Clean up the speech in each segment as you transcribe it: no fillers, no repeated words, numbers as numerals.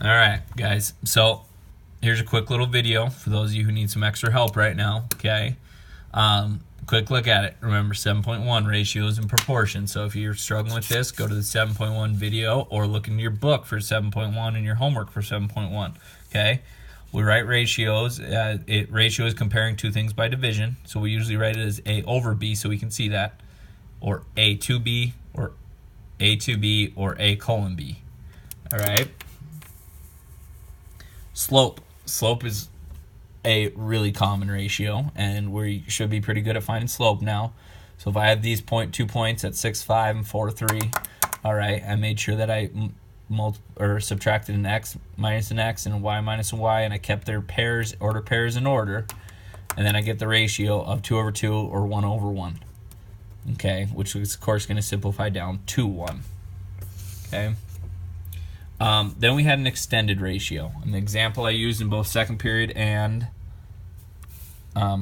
All right, guys. So here's a quick little video for those of you who need some extra help right now. Okay. Quick look at it. Remember 7.1 ratios and proportions. So if you're struggling with this, go to the 7.1 video or look in your book for 7.1 and your homework for 7.1. Okay. We write ratios. Ratio is comparing two things by division. So we usually write it as A over B so we can see that. Or A to B or A to B or A colon B. All right. Slope. Slope is a really common ratio, and we should be pretty good at finding slope now. So if I have these 2 points at 6, 5, and 4, 3, all right, I made sure that I subtracted an x minus an x and a y minus a y, and I kept their pairs, order pairs in order, and then I get the ratio of 2 over 2 or 1 over 1, okay, which is, of course, going to simplify down to 1, okay. Then we had an extended ratio. And the example I used in both second period and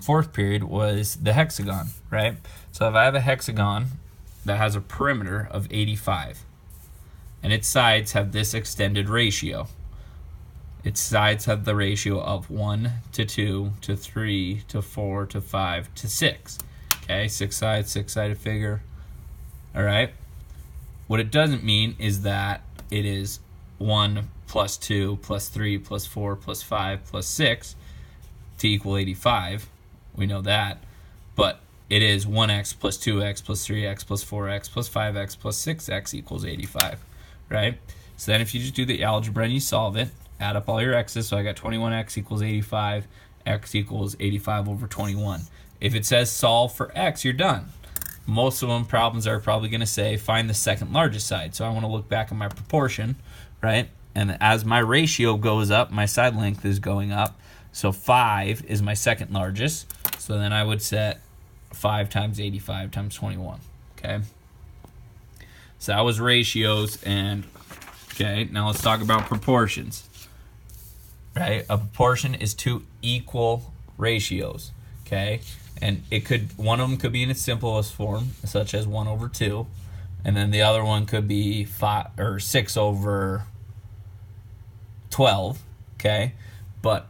fourth period was the hexagon, right? So if I have a hexagon that has a perimeter of 85, and its sides have this extended ratio. Its sides have the ratio of 1 to 2 to 3 to 4 to 5 to 6. Okay, 6 sides, 6-sided figure. All right. What it doesn't mean is that it is 1 plus 2 plus 3 plus 4 plus 5 plus 6 to equal 85. We know that. But it is 1x plus 2x plus 3x plus 4x plus 5x plus 6x equals 85. Right? So then if you just do the algebra and you solve it, add up all your x's. So I got 21x equals 85. X equals 85 over 21. If it says solve for x, you're done. Most of them problems are probably going to say find the second largest side. So I want to look back at my proportion, right? And as my ratio goes up, my side length is going up. So 5 is my second largest. So then I would set 5 times 85 times 21, okay? So that was ratios, and okay, now let's talk about proportions, right? A proportion is two equal ratios, okay? And one of them could be in its simplest form, such as 1 over 2, and then the other one could be 6 over 12, okay? But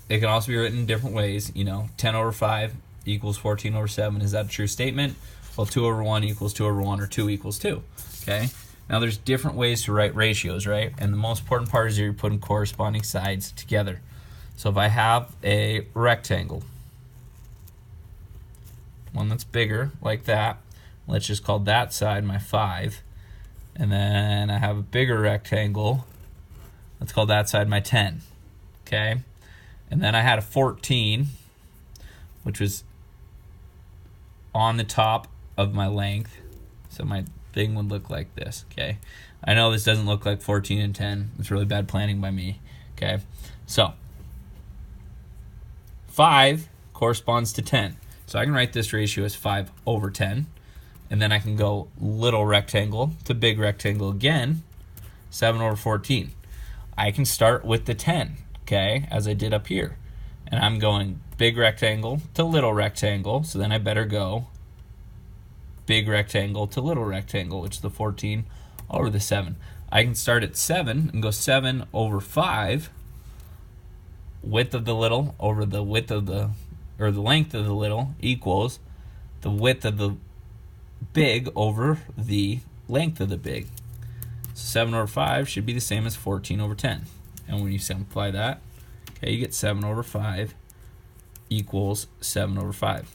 it can also be written in different ways. 10 over 5 equals 14 over 7. Is that a true statement? Well, 2 over 1 equals 2 over 1, or 2 equals 2, okay? Now, there's different ways to write ratios, right? And the most important part is you're putting corresponding sides together. So if I have a rectangle, one that's bigger, like that, let's just call that side my 5. And then I have a bigger rectangle, let's call that side my 10, okay? And then I had a 14, which was on the top of my length. So my thing would look like this, okay? I know this doesn't look like 14 and 10. It's really bad planning by me, okay? So 5 corresponds to 10. So I can write this ratio as 5 over 10. And then I can go little rectangle to big rectangle again, 7 over 14. I can start with the 10, okay, as I did up here. And I'm going big rectangle to little rectangle, so then I better go big rectangle to little rectangle, which is the 14 over the 7. I can start at 7 and go 7 over 5, width of the little over the width of the, or the length of the little equals the width of the big over the length of the big. So 7 over 5 should be the same as 14 over 10. And when you simplify that, okay, you get 7 over 5 equals 7 over 5.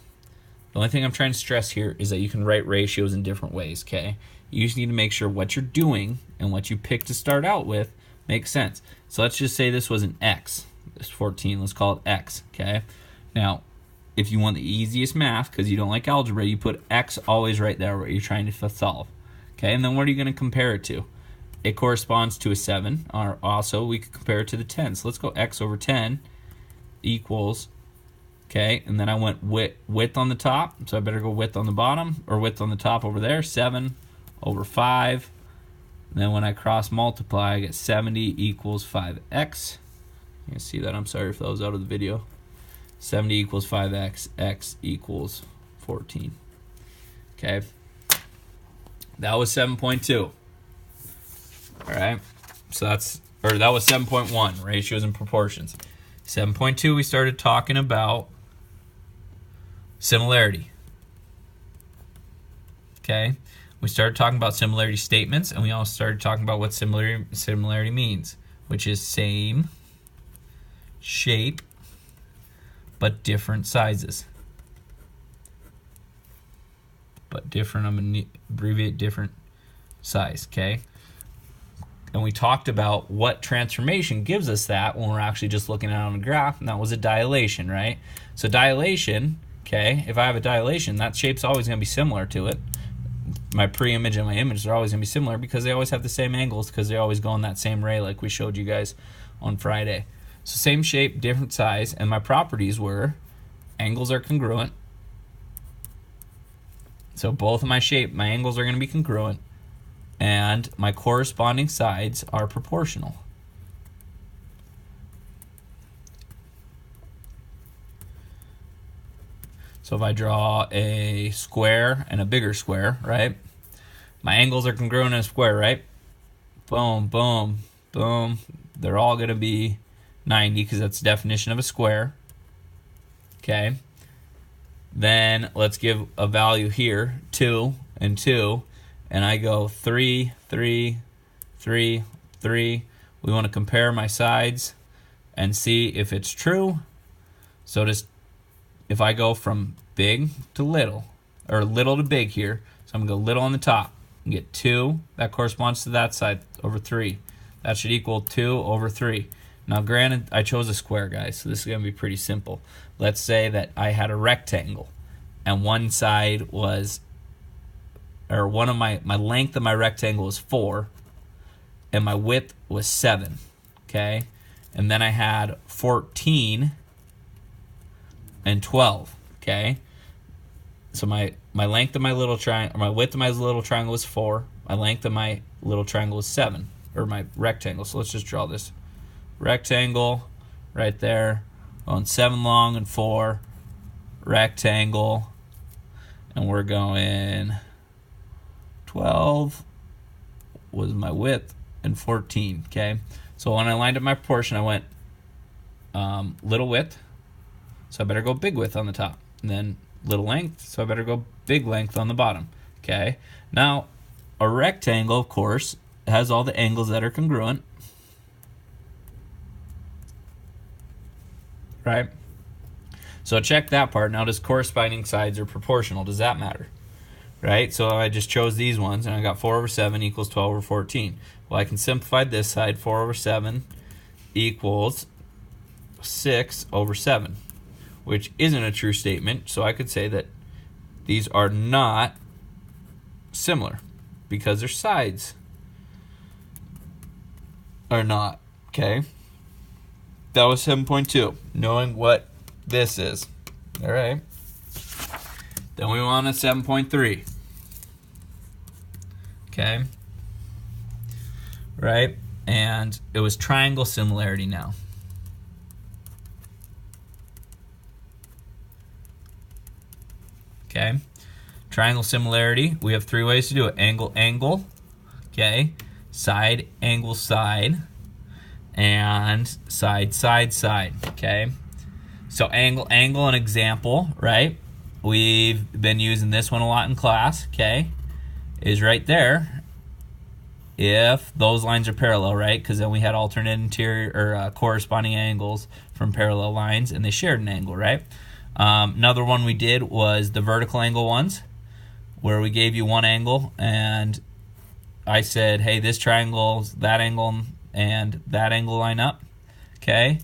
The only thing I'm trying to stress here is that you can write ratios in different ways, okay? You just need to make sure what you're doing and what you pick to start out with makes sense. So let's just say this was an x. This 14, let's call it x, okay? Now, if you want the easiest math, because you don't like algebra, you put x always right there where you're trying to solve, okay? And then what are you going to compare it to? It corresponds to a 7, or also we could compare it to the 10. So let's go x over 10 equals, okay, and then I went width on the top, so I better go width on the bottom, or width on the top over there, 7 over 5. And then when I cross multiply, I get 70 equals 5x. You can see that, I'm sorry if that was out of the video. 70 equals 5x, x equals 14. Okay, that was 7.2. All right, so that's or that was 7.1, ratios and proportions. 7.2, we started talking about similarity. Okay, we started talking about similarity statements, and we also started talking about what similarity means, which is same shape but different sizes. But different, I'm going to abbreviate different size, okay? And we talked about what transformation gives us that when we're actually just looking at it on a graph, and that was a dilation, right? So dilation, okay, if I have a dilation, that shape's always going to be similar to it. My pre-image and my image are always going to be similar because they always have the same angles because they always go in that same ray like we showed you guys on Friday. So same shape, different size, and my properties were angles are congruent. So both of my angles are going to be congruent, and my corresponding sides are proportional. So if I draw a square and a bigger square, right? My angles are congruent in a square, right? Boom, boom, boom. They're all going to be 90 because that's the definition of a square. Okay. Then let's give a value here, 2 and 2, and I go 3, 3, 3, 3. We want to compare my sides and see if it's true. So just if I go from big to little, or little to big here, so I'm going to go little on the top and get 2. That corresponds to that side over 3. That should equal 2 over 3. Now granted, I chose a square, guys, so this is going to be pretty simple. Let's say that I had a rectangle, and one side was, or one of my length of my rectangle was 4, and my width was 7, okay? And then I had 14 and 12, okay? So my length of my little triangle, or my width of my little triangle was 4. My length of my little triangle was 7, or my rectangle. So let's just draw this rectangle right there, going 7 long and 4, rectangle, and we're going 12 was my width and 14. Okay, so when I lined up my proportion, I went little width, so I better go big width on the top, and then little length, so I better go big length on the bottom. Okay, now a rectangle, of course, has all the angles that are congruent, right? So check that part. Now, does corresponding sides are proportional? Does that matter? Right? So I just chose these ones, and I got 4 over 7 equals 12 over 14. Well, I can simplify this side. 4 over 7 equals 6 over 7, which isn't a true statement. So I could say that these are not similar because their sides are not. Okay? That was 7.2, knowing what this is. All right. Then we want a 7.3. Okay. Right? And it was triangle similarity now. Okay. Triangle similarity, we have 3 ways to do it. Angle, angle. Okay. Side, angle, side. And side, side, side. Okay. So angle, angle, an example, right? We've been using this one a lot in class, okay? Is right there if those lines are parallel, right? Because then we had alternate interior or corresponding angles from parallel lines, and they shared an angle, right? Another one we did was the vertical angle ones, where we gave you one angle, and I said, hey, this triangle, that angle, and that angle line up, okay?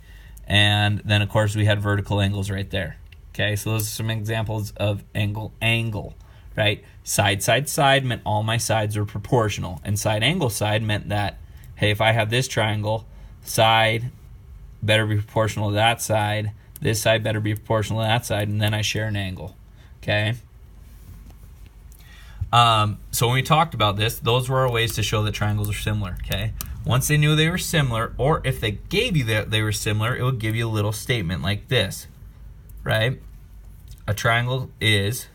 And then, of course, we had vertical angles right there. Okay, so those are some examples of angle, angle, right? Side, side, side meant all my sides were proportional. And side, angle, side meant that, hey, if I have this triangle, side better be proportional to that side, this side better be proportional to that side, and then I share an angle, okay? So when we talked about this, those were our ways to show that triangles are similar, okay? Once they knew they were similar, or if they gave you that they were similar, it would give you a little statement like this, right? A triangle is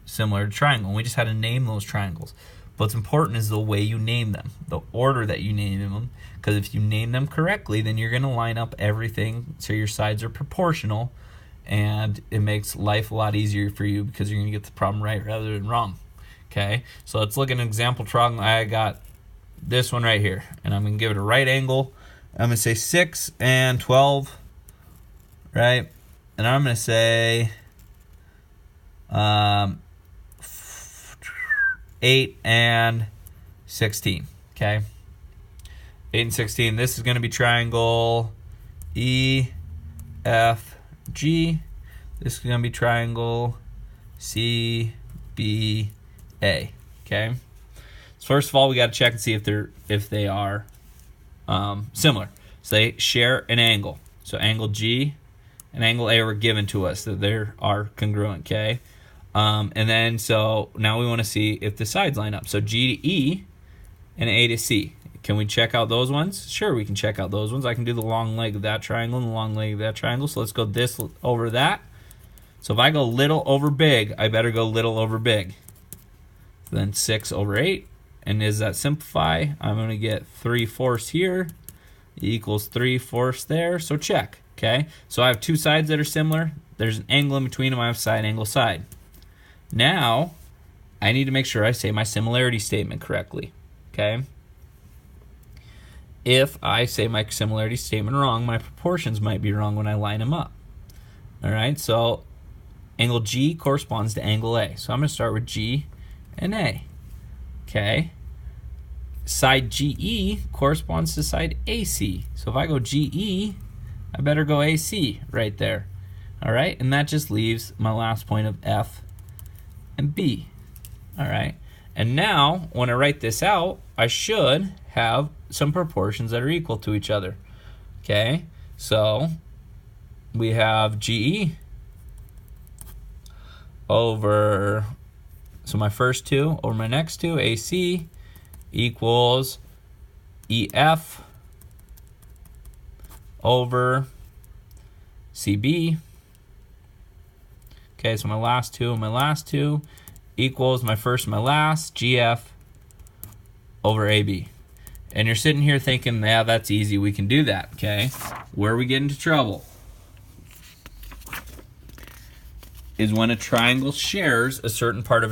similar to triangle. We just had to name those triangles. What's important is the way you name them, the order that you name them, because if you name them correctly, then you're going to line up everything so your sides are proportional, and it makes life a lot easier for you because you're going to get the problem right rather than wrong. Okay, so let's look at an example triangle. I got this one right here, and I'm going to give it a right angle. I'm going to say 6 and 12, right? And I'm going to say 8 and 16, okay? 8 and 16, this is going to be triangle E, F, G. This is going to be triangle C, B, A, okay? So first of all, we got to check and see if they are similar. So they share an angle. So angle G and angle A were given to us, that they are congruent, okay? And then, so now we want to see if the sides line up. So G to E and A to C. Can we check out those ones? Sure, we can check out those ones. I can do the long leg of that triangle and the long leg of that triangle. So let's go this over that. So if I go little over big, I better go little over big. Then 6 over 8. And does that simplify? I'm going to get 3/4 here equals 3/4 there. So check, okay? So I have two sides that are similar. There's an angle in between them. I have side, angle, side. Now, I need to make sure I say my similarity statement correctly, okay? If I say my similarity statement wrong, my proportions might be wrong when I line them up. All right, so angle G corresponds to angle A. So I'm going to start with G and A, okay? Side GE corresponds to side AC. So if I go GE, I better go AC right there. All right, and that just leaves my last point of F and B. All right, and now when I write this out, I should have some proportions that are equal to each other. Okay, so we have GE over, so my first two over my next two, AC equals EF over CB. Okay, so my last two and my last two equals my first and my last, GF over AB. And you're sitting here thinking, yeah, that's easy, we can do that, okay? Where we get into trouble is when a triangle shares a certain part of a